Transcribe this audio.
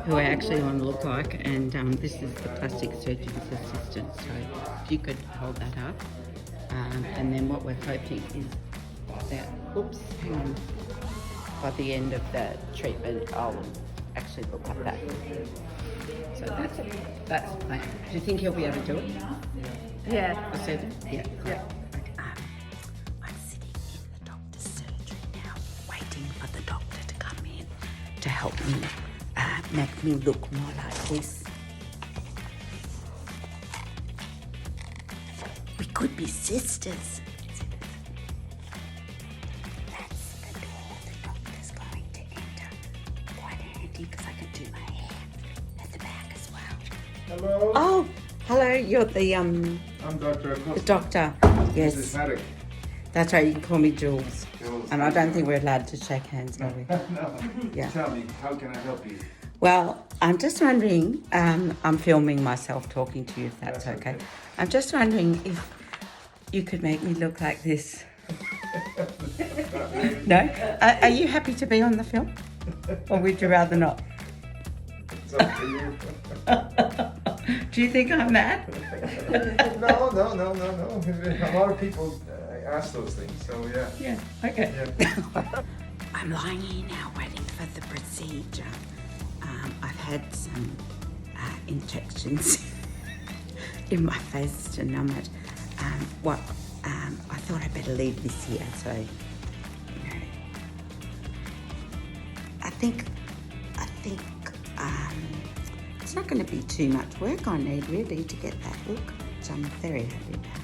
who I actually want to look like, and this is the plastic surgeon's assistant. So if you could hold that up, and then what we're hoping is that, oops, hang on, by the end of the treatment, I'll actually look like that. So that's the plan. Do you think he'll be able to do it? Yeah. The surgeon? Yeah. Yeah. I'm sitting in the doctor's surgery now, waiting for the doctor to come in to help me make me look more like this. We could be sisters. That's the door the doctor's going to enter. Quite handy because I can do my hair at the back as well. Hello. Oh, hello. You're the I'm Dr. the doctor. Yes. This is Haddock. That's right, you can call me Jules. Jules. And I don't think we're allowed to shake hands, are we? No. Yeah. Tell me, how can I help you? Well, I'm just wondering, I'm filming myself talking to you, if that's okay. I'm just wondering if you could make me look like this. No? Are you happy to be on the film? Or would you rather not? It's up to you. Do you think I'm mad? No. A lot of people ask those things, so yeah. Yeah, okay. Yeah. I'm lying here now waiting for the procedure. I've had some injections in my face to numb it. I thought I'd better leave this here, so, you know. I think it's not going to be too much work I need really to get that look, which I'm very happy about.